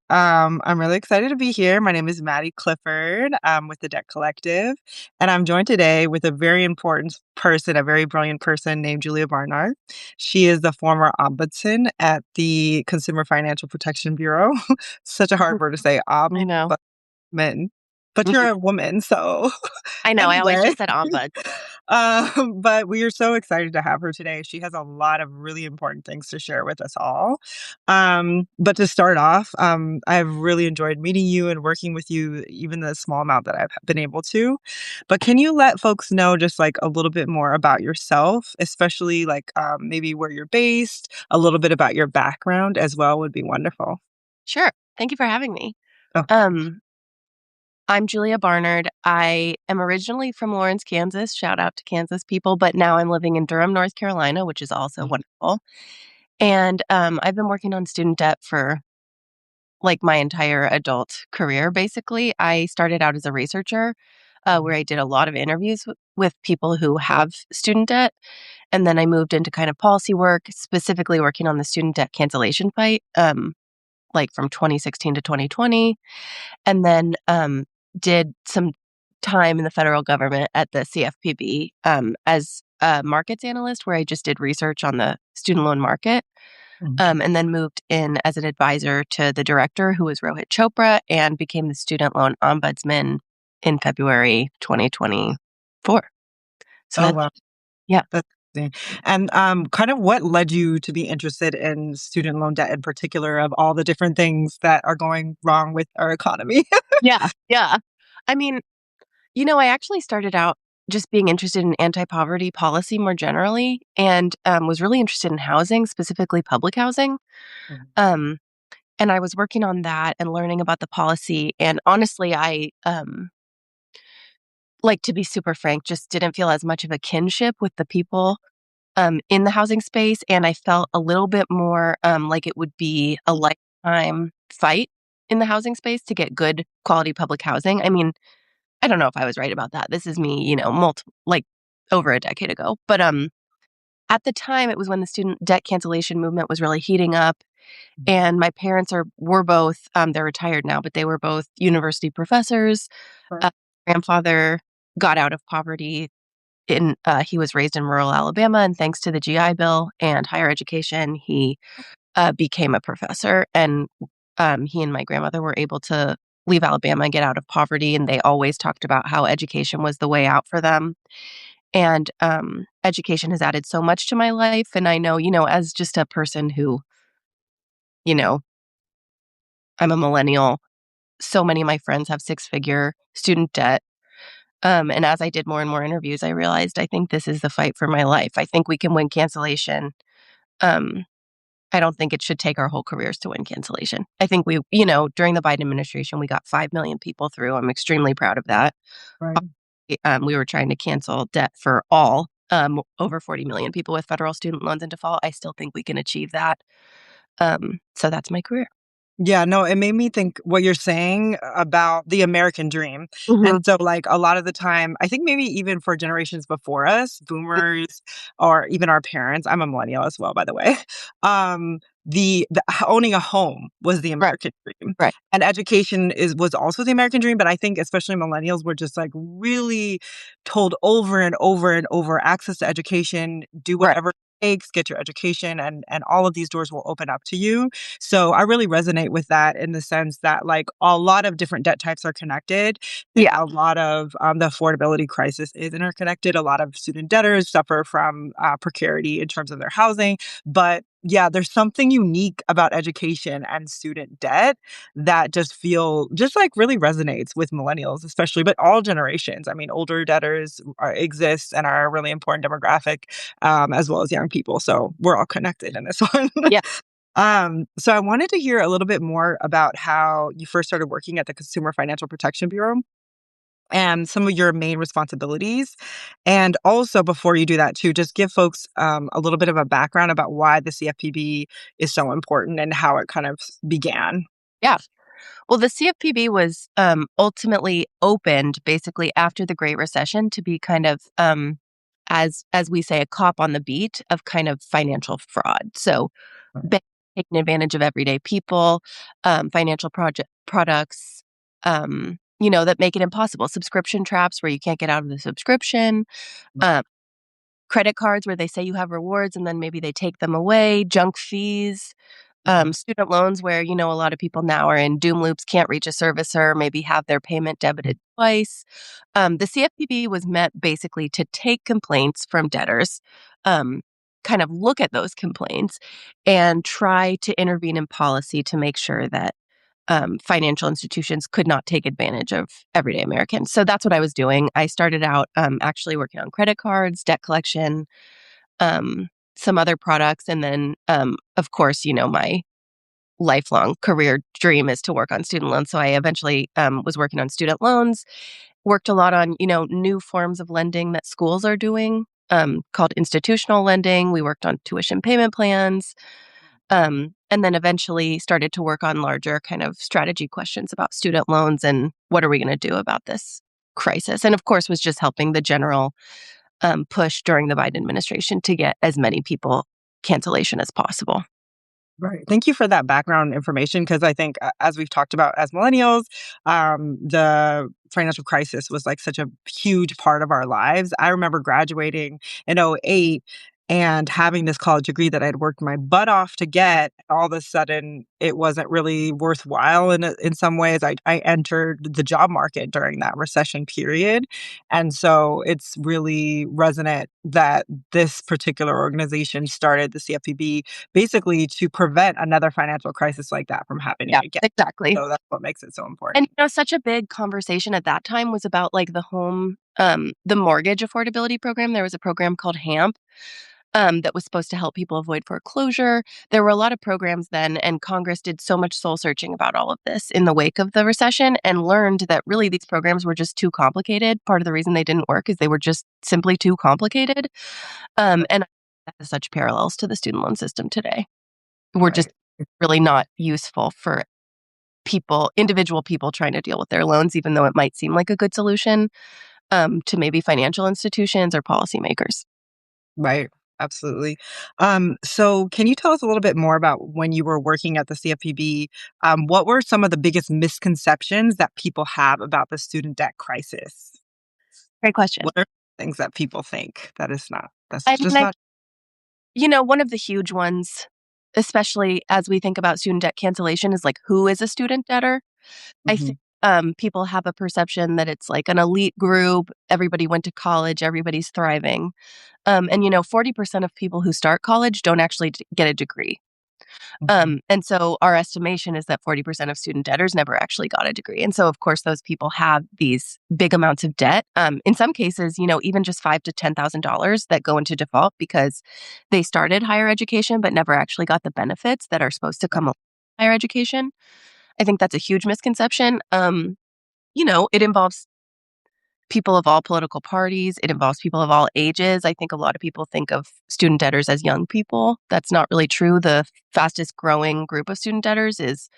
I'm really excited to be here. My name is Maddie Clifford with the Debt Collective, and I'm joined today with a very important person, a very brilliant person named Julia Barnard. She is the former ombudsman at the Consumer Financial Protection Bureau. Such a hard word to say, I know. ombudsman. But you're Mhm. a woman, so I know. I always anyway. just said ombud. But we are so excited to have her today. She has a lot of really important things to share with us all. But to start off, I've really enjoyed meeting you and working with you, even the small amount that I've been able to. But can you let folks know just like a little bit more about yourself, especially like maybe where you're based, a little bit about your background as well would be wonderful. Sure. Thank you for having me. Oh, Um, I'm Julia Barnard. I am originally from Lawrence, Kansas. Shout out to Kansas people, but now I'm living in Durham, North Carolina, which is also wonderful. And I've been working on student debt for like my entire adult career, basically. I started out as a researcher where I did a lot of interviews with people who have student debt. And then I moved into kind of policy work, specifically working on the student debt cancellation fight. Like from 2016 to 2020, and then did some time in the federal government at the CFPB as a markets analyst, where I just did research on the student loan market, mhm. and then moved in as an advisor to the director, who was Rohit Chopra, and became the student loan ombudsman in February 2024. So Oh, that's, wow. yeah. That's interesting. And kind of what led you to be interested in student loan debt in particular of all the different things that are going wrong with our economy? Yeah. Yeah. I mean, I actually started out just being interested in anti-poverty policy more generally, and was really interested in housing, specifically public housing. Mhm. Um, and I was working on that and learning about the policy. And honestly, I like, to be super frank, just didn't feel as much of a kinship with the people in the housing space. And I felt a little bit more like it would be a lifetime fight in the housing space to get good quality public housing. I mean, I don't know if I was right about that. This is me, multiple like over a decade ago. But at the time, it was when the student debt cancellation movement was really heating up, and my parents were both they're retired now, but they were both university professors. Right. Uh, grandfather got out of poverty. He was raised in rural Alabama, and thanks to the GI Bill and higher education, he became a professor. And he and my grandmother were able to leave Alabama and get out of poverty. And they always talked about how education was the way out for them. And education has added so much to my life. And I know, as just a person who, you know, I'm a millennial, so many of my friends have six-figure student debt. And as I did more and more interviews, I realized I think this is the fight for my life. I think we can win cancellation. Um, I don't think it should take our whole careers to win cancellation. I think during the Biden administration, we got 5 million people through. I'm extremely proud of that. Right. We were trying to cancel debt for all over 40 million people with federal student loans in default. I still think we can achieve that. So that's my career. Yeah, no, it made me think what you're saying about the American dream. Hmm. And so, like, a lot of the time, I think maybe even for generations before us, boomers, or even our parents, I'm a millennial as well, by the way. The owning a home was the Right, American dream, right, and education was also the American dream. But I think especially millennials were just like really told over and over and over, access to education, do right. whatever it takes, get your education, and all of these doors will open up to you. So I really resonate with that in the sense that like a lot of different debt types are connected. And Yeah, a lot of the affordability crisis is interconnected. A lot of student debtors suffer from precarity in terms of their housing. But yeah, there's something unique about education and student debt that just like really resonates with millennials, especially, but all generations. I mean, older debtors exist and are a really important demographic, as well as young people. So we're all connected in this one. yeah, So I wanted to hear a little bit more about how you first started working at the Consumer Financial Protection Bureau and some of your main responsibilities. And also, before you do that, too, just give folks a little bit of a background about why the CFPB is so important and how it kind of began. yeah. Well, the CFPB was ultimately opened basically after the Great Recession to be kind of, as we say, a cop on the beat of kind of financial fraud. So Right. banks taking advantage of everyday people, financial products, that make it impossible. Subscription traps where you can't get out of the subscription, um, credit cards where they say you have rewards and then maybe they take them away, junk fees, Yeah. student loans where, a lot of people now are in doom loops, can't reach a servicer, maybe have their payment debited twice. The CFPB was meant basically to take complaints from debtors, um, kind of look at those complaints and try to intervene in policy to make sure that financial institutions could not take advantage of everyday Americans. So that's what I was doing. I started out actually working on credit cards, debt collection, some other products. And then, of course, my lifelong career dream is to work on student loans. So I eventually was working on student loans, worked a lot on, new forms of lending that schools are doing called institutional lending. We worked on tuition payment plans. And then eventually started to work on larger kind of strategy questions about student loans and what are we going to do about this crisis. And of course, was just helping the general push during the Biden administration to get as many people cancellation as possible. Right. Thank you for that background information because I think, as we've talked about as millennials, the financial crisis was like such a huge part of our lives. I remember graduating in '08 and having this college degree that I'd worked my butt off to get. All of a sudden, it wasn't really worthwhile in some ways. I entered the job market during that recession period. And so it's really resonant that this particular organization started the CFPB basically to prevent another financial crisis like that from happening Yeah, again. exactly. So that's what makes it so And, important. such a big conversation at that time was about like the mortgage affordability program. There was a program called HAMP that was supposed to help people avoid foreclosure. There were a lot of programs then, and Congress did so much soul searching about all of this in the wake of the recession and learned that really these programs were just too complicated. Part of the reason they didn't work is they were just simply too complicated. And that has such parallels to the student loan system today. We're just Right. really not useful for individual people trying to deal with their loans, even though it might seem like a good solution to maybe financial institutions or policymakers. Right. Absolutely. So can you tell us a little bit more about when you were working at the CFPB? What were some of the biggest misconceptions that people have about the student debt crisis? Great question. What are things that people think that's I mean, just not. one of the huge ones, especially as we think about student debt cancellation, is like who is a student debtor? I Mhm. think people have a perception that it's like an elite group. Everybody went to college. Everybody's thriving. And 40% of people who start college don't actually get a degree. Mhm. And so our estimation is that 40% of student debtors never actually got a degree. And so, of course, those people have these big amounts of debt. In some cases, even just $5,000 to $10,000 that go into default because they started higher education but never actually got the benefits that are supposed to come along with higher education. I think that's a huge misconception. It involves people of all political parties. It involves people of all ages. I think a lot of people think of student debtors as young people. That's not really true. The fastest growing group of student debtors is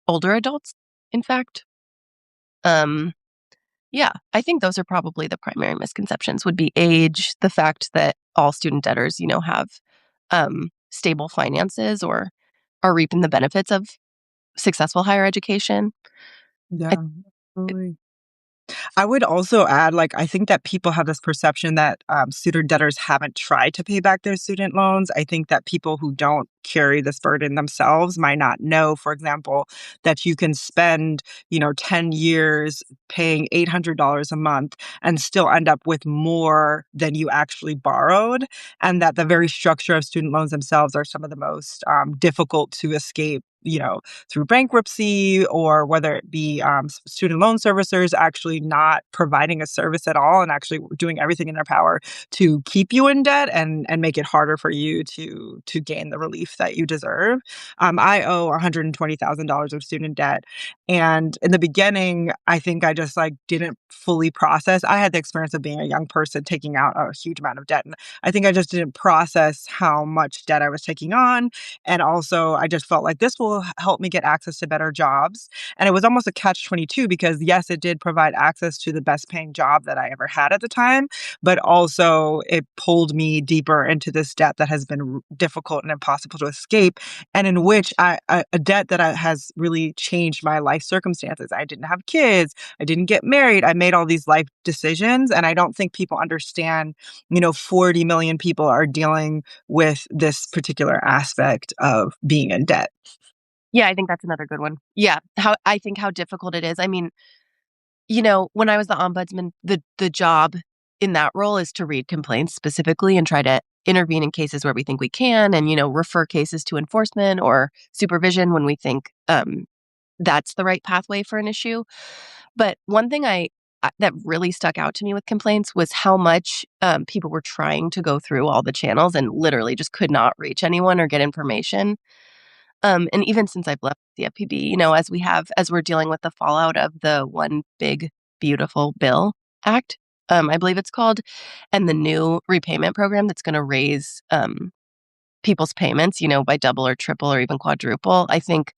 older adults, in fact. Um, yeah, I think those are probably the primary misconceptions would be age, the fact that all student debtors, have stable finances or are reaping the benefits of successful higher education. I, Yeah. I would also add, like, I think that people have this perception that student debtors haven't tried to pay back their student loans. I think that people who don't carry this burden themselves might not know, for example, that you can spend, 10 years paying $800 a month and still end up with more than you actually borrowed. And that the very structure of student loans themselves are some of the most difficult to escape. Through bankruptcy or whether it be student loan servicers actually not providing a service at all and actually doing everything in their power to keep you in debt and make it harder for you to gain the relief that you deserve. I owe $120,000 of student debt. And in the beginning, I think I just like didn't fully process. I had the experience of being a young person taking out a huge amount of debt. And I think I just didn't process how much debt I was taking on. And also, I just felt like this will will help me get access to better jobs. And it was almost a catch-22 because, yes, it did provide access to the best paying job that I ever had at the time, but also it pulled me deeper into this debt that has been difficult and impossible to escape, and in which a debt that has really changed my life circumstances. I didn't have kids. I didn't get married. I made all these life decisions, and I don't think people understand, 40 million people are dealing with this particular aspect of being in debt. Yeah, I think that's another good one. Yeah, how difficult it is. I mean, when I was the ombudsman, the job in that role is to read complaints specifically and try to intervene in cases where we think we can and, refer cases to enforcement or supervision when we think that's the right pathway for an issue. But one thing that really stuck out to me with complaints was how much people were trying to go through all the channels and literally just could not reach anyone or get information. And even since I've left CFPB, as we're dealing with the fallout of the One Big Beautiful Bill Act, I believe it's called, and the new repayment program that's going to raise people's payments, by double or triple or even quadruple. I think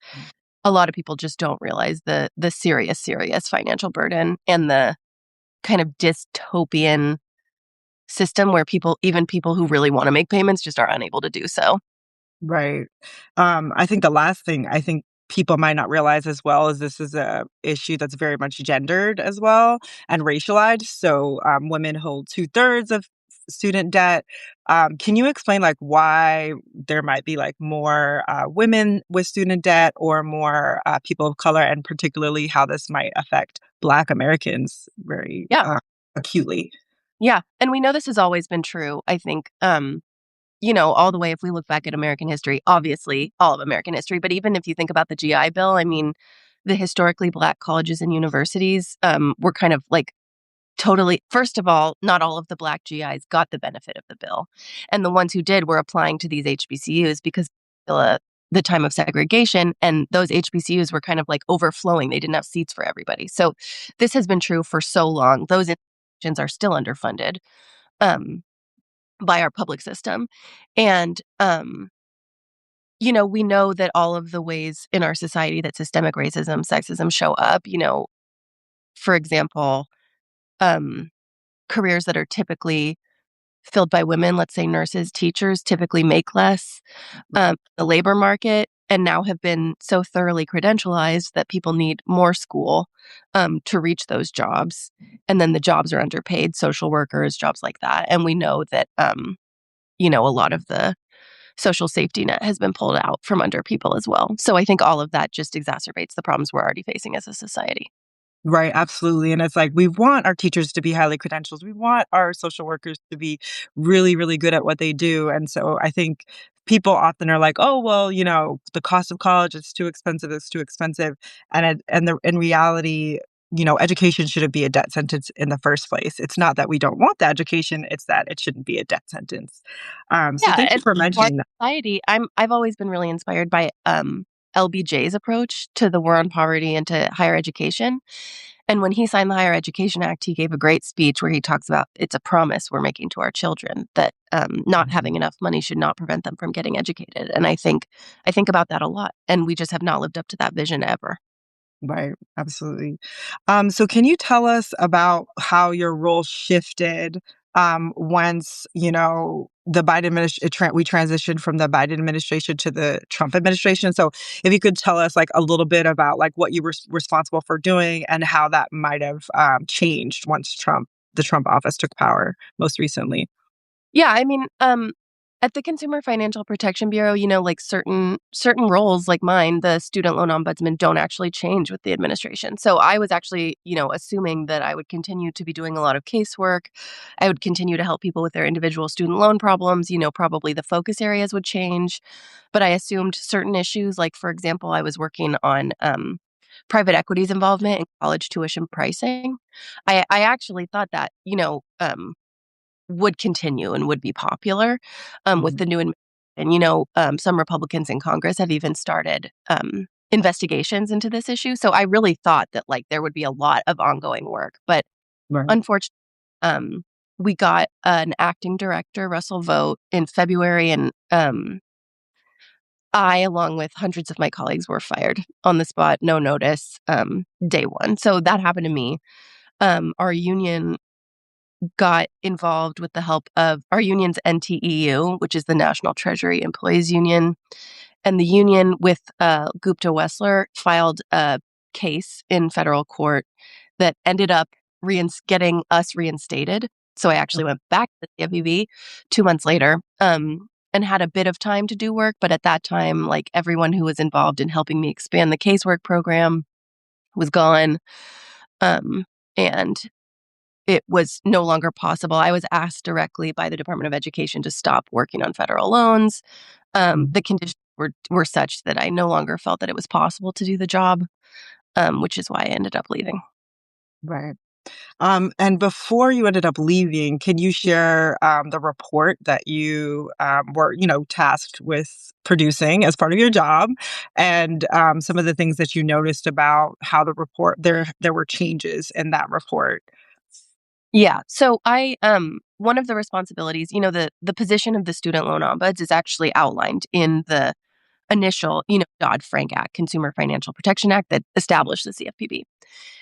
a lot of people just don't realize the serious financial burden and the kind of dystopian system where even people who really want to make payments just are unable to do so. Right. I think the last thing I think people might not realize as well is this is a issue that's very much gendered as well and racialized. So women hold 2/3 of student debt. Can you explain like why there might be like more women with student debt or more people of color, and particularly how this might affect Black Americans very Yeah. acutely? Yeah. And we know this has always been true. I think all the way, if we look back at American history, obviously all of American history, but even if you think about the GI Bill, I mean, the historically Black colleges and universities were kind of like totally, first of all, not all of the Black GIs got the benefit of the bill. And the ones who did were applying to these HBCUs because the time of segregation, and those HBCUs were kind of like overflowing. They didn't have seats for everybody. So this has been true for so long. Those institutions are still underfunded. Um, by our public system. And, we know that all of the ways in our society that systemic racism, sexism show up, for example, um, careers that are typically filled by women, let's say nurses, teachers, typically make less. The labor market and now have been so thoroughly credentialized that people need more school to reach those jobs. And then the jobs are underpaid, social workers, jobs like that. And we know that a lot of the social safety net has been pulled out from under people as well. So I think all of that just exacerbates the problems we're already facing as a society. Right, absolutely. And it's like we want our teachers to be highly credentialed. We want our social workers to be really, really good at what they do. And so I think people often are like, "Oh, well, the cost of college is too expensive. It's too expensive." In reality, education shouldn't be a debt sentence in the first place. It's not that we don't want the education; it's that it shouldn't be a debt sentence. So Yeah, thank you and for our mentioning that. society, I've always been really inspired by LBJ's approach to the war on poverty and to higher education. And when he signed the Higher Education Act, he gave a great speech where he talks about it's a promise we're making to our children that not having enough money should not prevent them from getting educated. And I think about that a lot, and we just have not lived up to that vision ever. Right, absolutely. So can you tell us about how your role shifted once, the Biden administration, we transitioned from the Biden administration to the Trump administration? So if you could tell us like a little bit about like what you were responsible for doing and how that might have changed once the Trump office took power most recently. Yeah, I mean, at the Consumer Financial Protection Bureau, like certain roles like mine, the student loan ombudsman don't actually change with the administration. So I was actually, assuming that I would continue to be doing a lot of casework. I would continue to help people with their individual student loan problems, probably the focus areas would change. But I assumed certain issues, like for example, I was working on private equity's involvement in college tuition pricing. I actually thought that, would continue and would be popular with Mhm. the new and some Republicans in Congress have even started investigations into this issue. So I really thought that like there would be a lot of ongoing work, but Right. unfortunately, we got an acting director, Russell Vogt, in February, and I, along with hundreds of my colleagues, were fired on the spot, no notice, day one. So that happened to me. Our union got involved with the help of our union's NTEU, which is the National Treasury Employees Union, and the union with Gupta Wessler filed a case in federal court that ended up getting us reinstated. So I actually went back to the CFPB 2 months later, and had a bit of time to do work. But at that time, like everyone who was involved in helping me expand the casework program was gone. And it was no longer possible. I was asked directly by the Department of Education to stop working on federal loans. Mm. The conditions were such that I no longer felt that it was possible to do the job, which is why I ended up leaving. Right. And before you ended up leaving, can you share the report that you were, tasked with producing as part of your job, and some of the things that you noticed about how the report there were changes in that report? Yeah. So I one of the responsibilities, the position of the student loan ombuds is actually outlined in the initial, Dodd-Frank Act, Consumer Financial Protection Act that established the CFPB.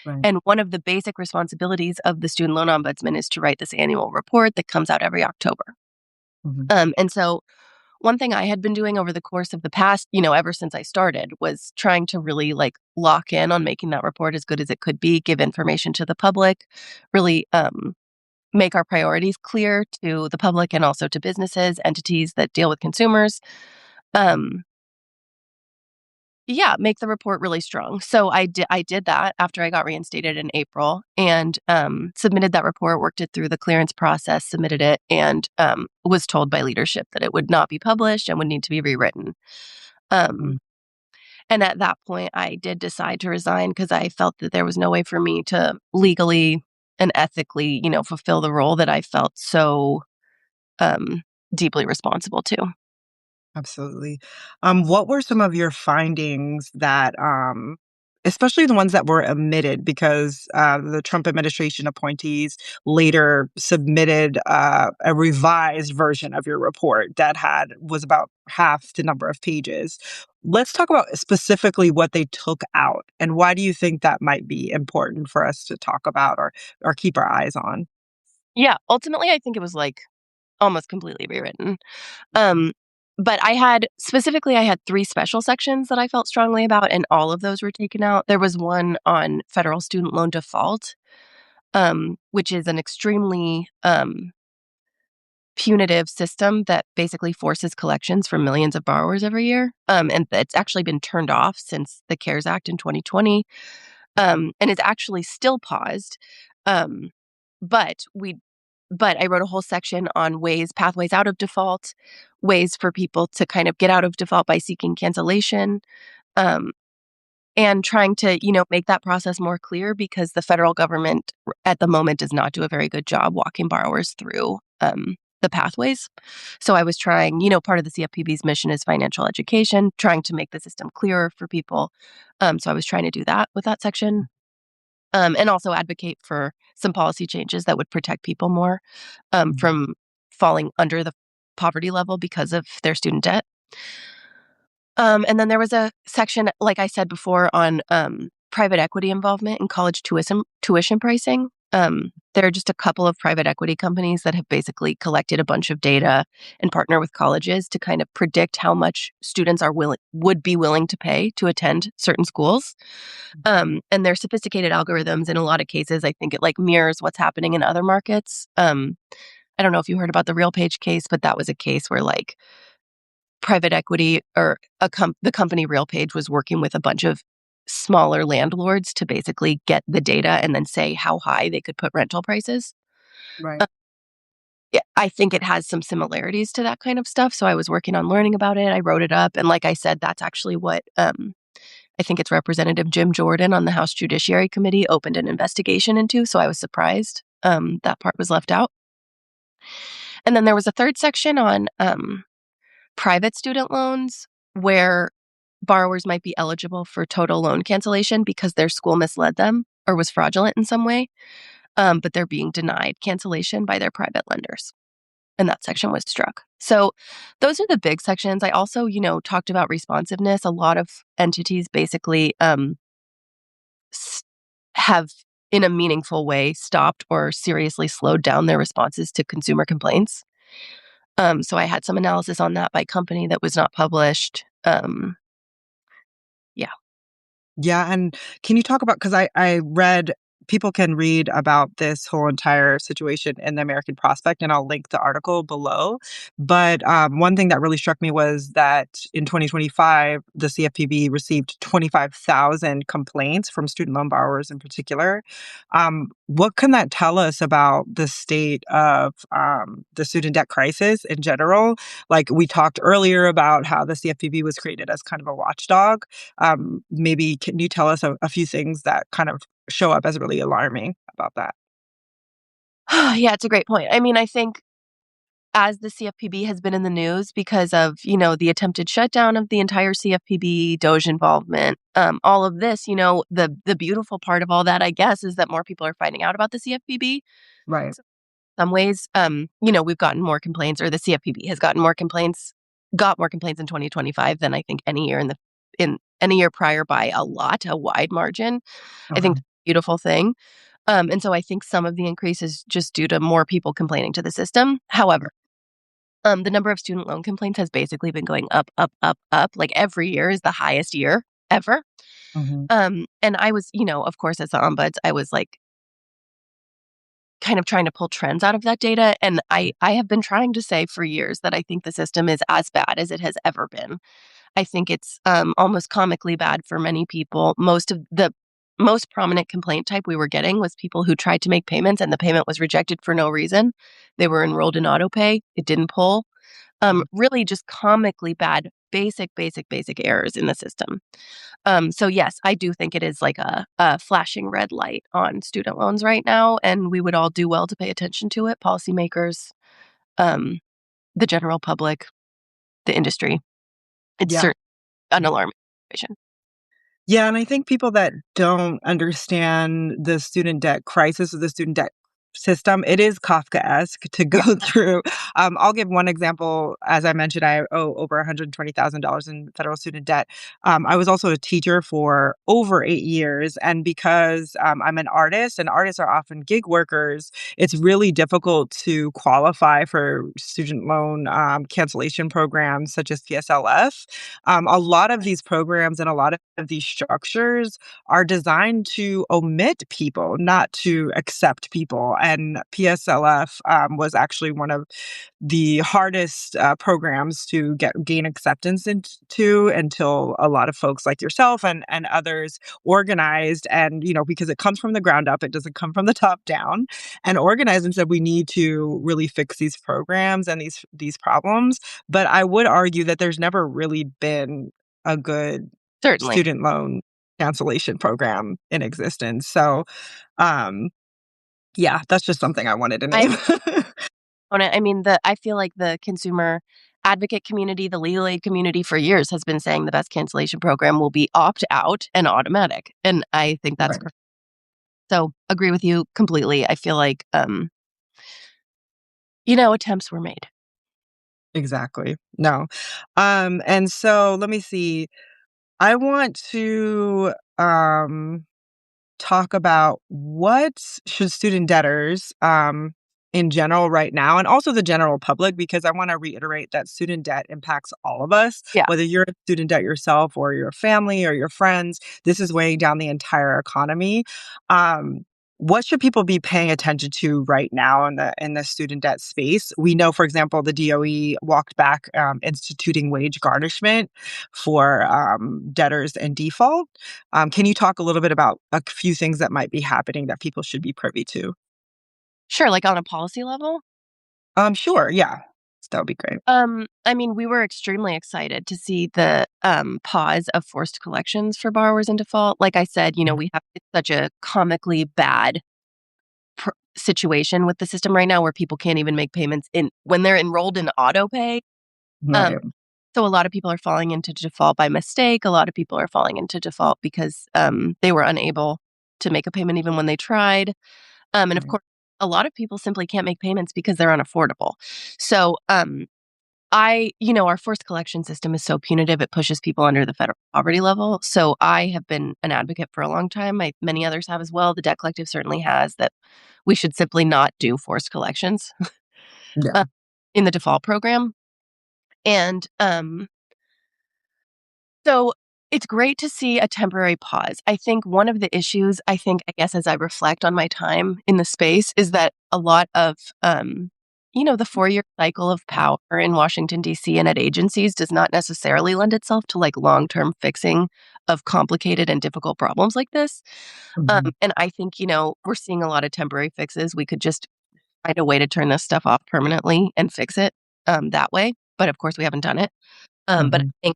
Right. And one of the basic responsibilities of the student loan ombudsman is to write this annual report that comes out every October. Hmm. And so one thing I had been doing over the course of the past, ever since I started, was trying to really like lock in on making that report as good as it could be, give information to the public, really make our priorities clear to the public and also to businesses, entities that deal with consumers. Um, Yeah, make the report really strong. So I did that after I got reinstated in April and, submitted that report, worked it through the clearance process, submitted it, and, was told by leadership that it would not be published and would need to be rewritten. Um, and at that point, I did decide to resign because I felt that there was no way for me to legally and ethically, fulfill the role that I felt so, um, deeply responsible to. Absolutely. What were some of your findings that, especially the ones that were omitted, because the Trump administration appointees later submitted a revised version of your report that was about half the number of pages. Let's talk about specifically what they took out, and why do you think that might be important for us to talk about, or keep our eyes on? Yeah, ultimately, I think it was, like, almost completely rewritten. Um, but I had 3 special sections that I felt strongly about, and all of those were taken out. There was one on federal student loan default, which is an extremely, punitive system that basically forces collections from millions of borrowers every year, and it's actually been turned off since the CARES Act in 2020, and it's actually still paused, um, but we but I wrote a whole section on pathways out of default, ways for people to kind of get out of default by seeking cancellation, um, and trying to, make that process more clear because the federal government at the moment does not do a very good job walking borrowers through the pathways. So I was trying, part of the CFPB's mission is financial education, trying to make the system clearer for people. So I was trying to do that with that section, and also advocate for some policy changes that would protect people more Mhm. from falling under the poverty level because of their student debt. And then there was a section, like I said before, on private equity involvement in college tuition pricing. There are just a couple of private equity companies that have basically collected a bunch of data and partner with colleges to kind of predict how much students would be willing to pay to attend certain schools. And their sophisticated algorithms, in a lot of cases, I think it like mirrors what's happening in other markets. I don't know if you heard about the RealPage case, but that was a case where like private equity or the company RealPage was working with a bunch of smaller landlords to basically get the data and then say how high they could put rental prices. Right. Uh, yeah, I think it has some similarities to that kind of stuff. So I was working on learning about it. I wrote it up. And like I said, that's actually what I think it's Representative Jim Jordan on the House Judiciary Committee opened an investigation into. So I was surprised that part was left out. And then there was a third section on private student loans where borrowers might be eligible for total loan cancellation because their school misled them or was fraudulent in some way, but they're being denied cancellation by their private lenders. And that section was struck. So those are the big sections. I also, talked about responsiveness. A lot of entities basically s- have, in a meaningful way, stopped or seriously slowed down their responses to consumer complaints. So I had some analysis on that by company that was not published. Yeah. Yeah, and can you talk about, because I read, people can read about this whole entire situation in the American Prospect, and I'll link the article below. But one thing that really struck me was that in 2025, the CFPB received 25,000 complaints from student loan borrowers in particular. What can that tell us about the state of the student debt crisis in general? Like we talked earlier about how the CFPB was created as kind of a watchdog. Maybe can you tell us a few things that kind of show up as really alarming about that? Yeah, it's a great point. I mean, I think as the CFPB has been in the news because of, the attempted shutdown of the entire CFPB, Doge involvement, all of this, the beautiful part of all that, I guess, is that more people are finding out about the CFPB. Right. So in some ways, we've gotten more complaints, or the CFPB has got more complaints in 2025 than I think any year in any year prior by a wide margin. I think Okay. that's a beautiful thing. And so I think some of the increase is just due to more people complaining to the system. However, the number of student loan complaints has basically been going up, up, up, up. Like every year is the highest year ever. Mhm. And I was, of course, as the ombuds, I was like kind of trying to pull trends out of that data. And I have been trying to say for years that I think the system is as bad as it has ever been. I think it's almost comically bad for many people. Most of the most prominent complaint type we were getting was people who tried to make payments and the payment was rejected for no reason. They were enrolled in auto pay. It didn't pull. Really just comically bad, basic errors in the system. So yes, I do think it is like a flashing red light on student loans right now, and we would all do well to pay attention to it. Policymakers, um, the general public, the industry. It's Yeah. certainly an alarming situation. Yeah, and I think people that don't understand the student debt crisis or the student debt system, it is Kafkaesque to go Yeah, through. I'll give one example. As I mentioned, I owe over $120,000 in federal student debt. I was also a teacher for over 8 years, and because I'm an artist, and artists are often gig workers, it's really difficult to qualify for student loan cancellation programs such as PSLF. A lot of these programs and a lot of these structures are designed to omit people, not to accept people. And PSLF was actually one of the hardest programs to gain acceptance into until a lot of folks like yourself and others organized. And because it comes from the ground up, it doesn't come from the top down, and organized and said we need to really fix these programs and these problems. But I would argue that there's never really been a good certainly. student loan cancellation program in existence. So, um, yeah, that's just something I wanted to I name. own it. I mean, I feel like the consumer advocate community, the legal aid community for years has been saying the best cancellation program will be opt out and automatic. And I think that's Right. correct. So agree with you completely. I feel like, attempts were made. Exactly. No. And so let me see. I want to talk about what should student debtors in general right now, and also the general public, because I want to reiterate that student debt impacts all of us, Yeah. whether you're a student debt yourself or your family or your friends. This is weighing down the entire economy. What should people be paying attention to right now in the student debt space? We know, for example, the DOE walked back instituting wage garnishment for debtors in default. Can you talk a little bit about a few things that might be happening that people should be privy to? Sure. Like on a policy level. Sure, yeah. That would be great. I mean, we were extremely excited to see the pause of forced collections for borrowers in default. Like I said, Mhm. we have such a comically bad situation with the system right now where people can't even make payments in when they're enrolled in auto pay. Um, Right, so a lot of people are falling into default by mistake. A lot of people are falling into default because they were unable to make a payment even when they tried. And of right. course, a lot of people simply can't make payments because they're unaffordable. So our forced collection system is so punitive, it pushes people under the federal poverty level. So I have been an advocate for a long time. Many others have as well. The Debt Collective certainly has that we should simply not do forced collections Yeah. uh, in the default program. And so it's great to see a temporary pause. I think one of the issues, I guess, as I reflect on my time in the space, is that a lot of, the 4-year cycle of power in Washington, D.C. and at agencies does not necessarily lend itself to like long term fixing of complicated and difficult problems like this. Mhm. And I think, we're seeing a lot of temporary fixes. We could just find a way to turn this stuff off permanently and fix it that way. But of course, we haven't done it. But Mhm.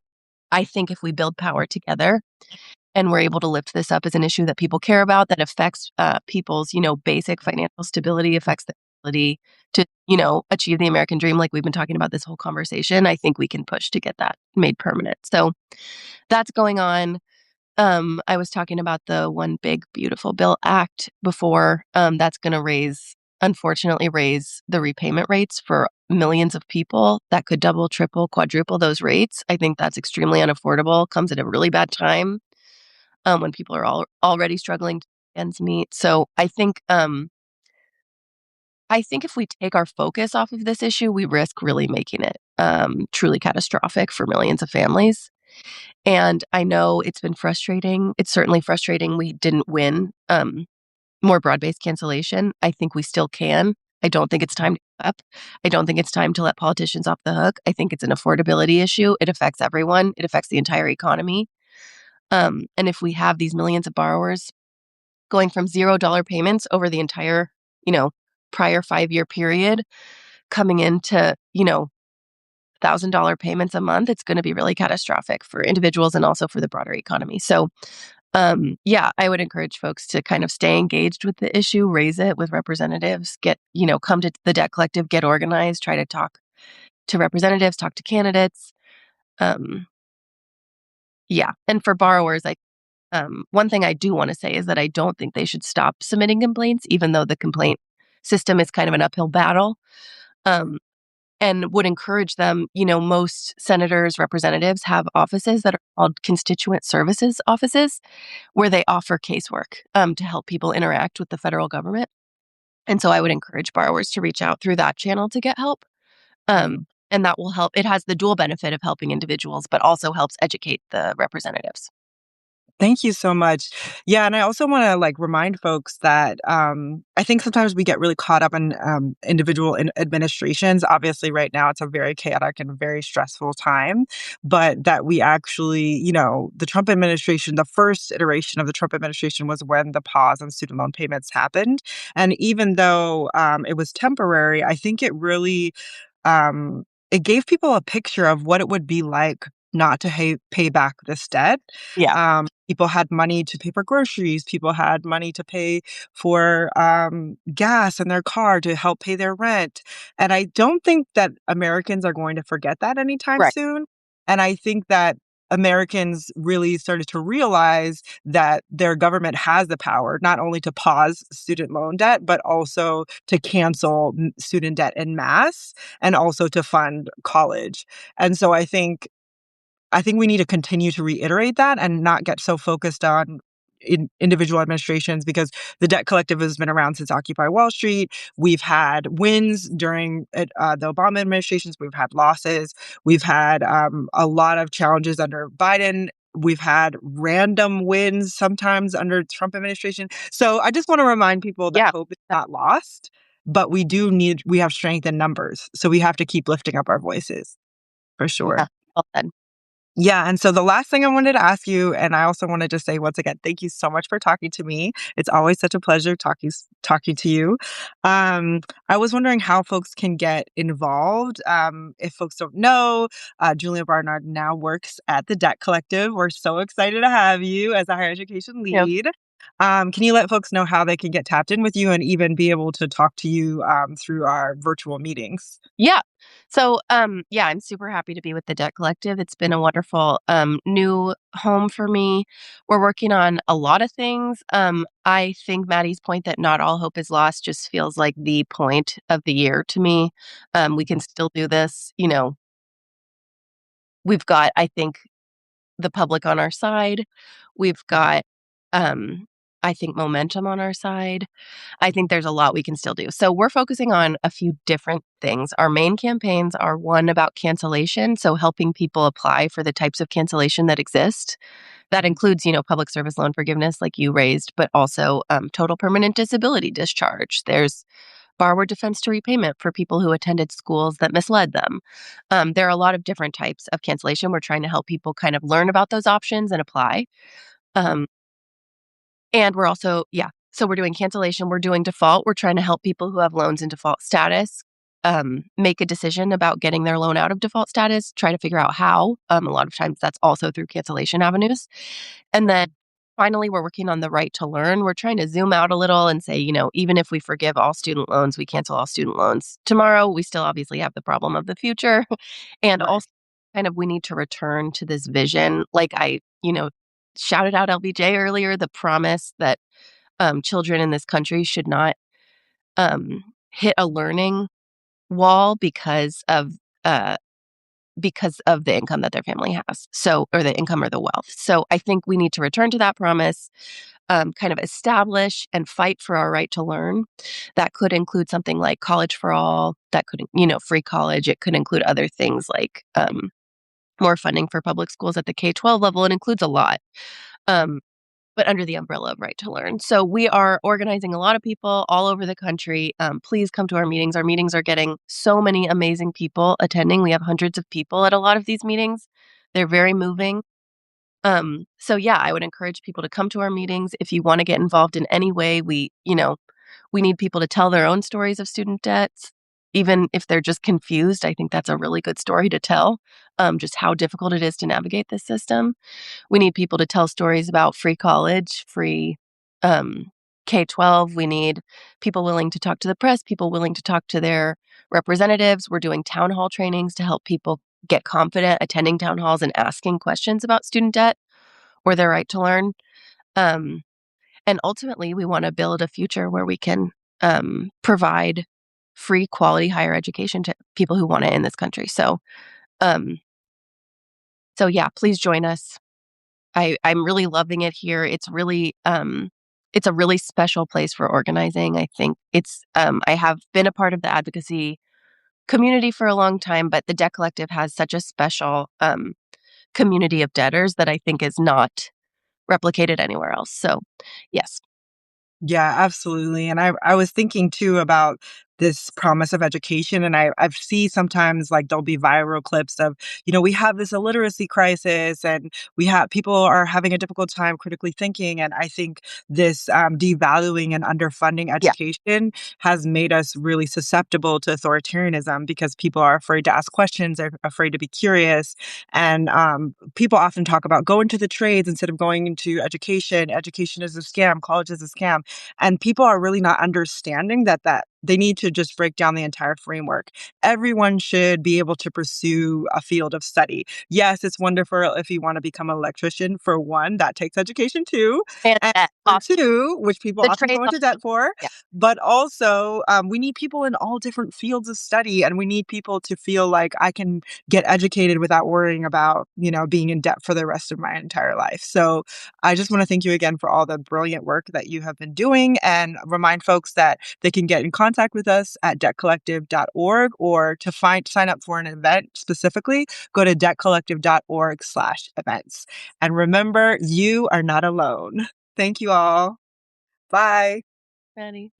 I think if we build power together and we're able to lift this up as an issue that people care about, that affects people's, basic financial stability, affects the ability to, achieve the American dream, like we've been talking about this whole conversation, I think we can push to get that made permanent. So that's going on. I was talking about the One Big Beautiful Bill Act before. That's going to unfortunately, raise the repayment rates for millions of people. That could double, triple, quadruple those rates. I think that's extremely unaffordable. Comes at a really bad time when people are already struggling to make ends meet. So I think if we take our focus off of this issue, we risk really making it truly catastrophic for millions of families. And I know it's been frustrating. It's certainly frustrating we didn't win more broad-based cancellation. I think we still can. I don't think it's time to give up. I don't think it's time to let politicians off the hook. I think it's an affordability issue. It affects everyone. It affects the entire economy. And if we have these millions of borrowers going from $0 payments over the entire, you know, prior 5-year period, coming into, $1,000 payments a month, it's going to be really catastrophic for individuals and also for the broader economy. So, yeah, I would encourage folks to kind of stay engaged with the issue, raise it with representatives, come to the Debt Collective, get organized, try to talk to representatives, talk to candidates. Um, yeah. And for borrowers, one thing I do want to say is that I don't think they should stop submitting complaints, even though the complaint system is kind of an uphill battle. Um, and would encourage them. Most senators, representatives have offices that are called constituent services offices where they offer casework to help people interact with the federal government. And so I would encourage borrowers to reach out through that channel to get help. Um, Mhm. and that will help. It has the dual benefit of helping individuals, but also helps educate the representatives. Thank you so much. Yeah, and I also wanna, like, remind folks that, I think sometimes we get really caught up in, individual administrations. Obviously, right now, it's a very chaotic and very stressful time, but that we actually the Trump administration, the first iteration of the Trump administration was when the pause on student loan payments happened, and even though, it was temporary, I think it gave people a picture of what it would be like not to pay back this debt. Yeah, People had money to pay for groceries. People had money to pay for gas in their car to help pay their rent. And I don't think that Americans are going to forget that anytime right. soon. And I think that Americans really started to realize that their government has the power not only to pause student loan debt, but also to cancel student debt en masse and also to fund college. And so I think we need to continue to reiterate that and not get so focused on individual administrations because the debt collective has been around since Occupy Wall Street. We've had wins during the Obama administrations. We've had losses. We've had a lot of challenges under Biden. We've had random wins sometimes under Trump administration. So I just want to remind people that Yeah, hope is not lost, but we have strength in numbers. So we have to keep lifting up our voices for yeah. sure. Well said. Yeah, and so the last thing I wanted to ask you, and I also wanted to say once again, thank you so much for talking to me. It's always such a pleasure talking to you. I was wondering how folks can get involved. If folks don't know, Julia Barnard now works at the Debt Collective. We're so excited to have you as a higher education Yeah. lead. Can you let folks know how they can get tapped in with you and even be able to talk to you through our virtual meetings? Yeah. So, yeah, I'm super happy to be with the Debt Collective. It's been a wonderful new home for me. We're working on a lot of things. I think Maddie's point that not all hope is lost just feels like the point of the year to me. We can still do this, we've got, I think, the public on our side. We've got, I think, momentum on our side. I think there's a lot we can still do. So we're focusing on a few different things. Our main campaigns are one about cancellation, so helping people apply for the types of cancellation that exist. That includes, public service loan forgiveness, like you raised, but also total permanent disability discharge. There's borrower defense to repayment for people who attended schools that misled them. There are a lot of different types of cancellation. We're trying to help people kind of learn about those options and apply. Um, and we're also, yeah, so we're doing cancellation, we're doing default. We're trying to help people who have loans in default status make a decision about getting their loan out of default status, try to figure out how. A lot of times that's also through cancellation avenues. And then finally, we're working on the right to learn. We're trying to zoom out a little and say, even if we forgive all student loans, we cancel all student loans tomorrow, we still obviously have the problem of the future. And Right. also, kind of, we need to return to this vision. Like shouted out LBJ earlier, the promise that children in this country should not hit a learning wall uh, because of the income that their family has. So, or the income or the wealth. So I think we need to return to that promise, kind of establish and fight for our right to learn. That could include something like college for all, that could, free college. It could include other things like more funding for public schools at the K-12 level. It includes a lot. But under the umbrella of right to learn. So we are organizing a lot of people all over the country. Please come to our meetings. Our meetings are getting so many amazing people attending. We have hundreds of people at a lot of these meetings. They're very moving. So yeah, I would encourage people to come to our meetings. If you want to get involved in any way, we need people to tell their own stories of student debts. Even if they're just confused, I think that's a really good story to tell, just how difficult it is to navigate this system. We need people to tell stories about free college, free K-12. We need people willing to talk to the press, people willing to talk to their representatives. We're doing town hall trainings to help people get confident attending town halls and asking questions about student debt or their right to learn. Um, and ultimately, we want to build a future where we can provide free, quality higher education to people who want it in this country. Um, so yeah, please join us. I'm really loving it here. It's a really special place for organizing. I think I have been a part of the advocacy community for a long time, but the Debt Collective has such a special community of debtors that I think is not replicated anywhere else. So, yes. Yeah, absolutely. And I was thinking too about this promise of education. And I see sometimes like there'll be viral clips of, we have this illiteracy crisis and we have people are having a difficult time critically thinking. And I think this devaluing and underfunding Yeah. education has made us really susceptible to authoritarianism because people are afraid to ask questions, they're afraid to be curious. And people often talk about go into the trades instead of going into education. Education is a scam, college is a scam. And people are really not understanding that they need to just break down the entire framework. Everyone should be able to pursue a field of study. Yes, it's wonderful if you want to become an electrician. For one, that takes education too. And And that for often, two, which people the often trade go into often, debt for, yeah. but also we need people in all different fields of study, and we need people to feel like I can get educated without worrying about, being in debt for the rest of my entire life. So I just want to thank you again for all the brilliant work that you have been doing and remind folks that they can get in contact with us at debtcollective.org or to sign up for an event specifically, go to debtcollective.org/events. And remember, you are not alone. Thank you all. Bye. Ready.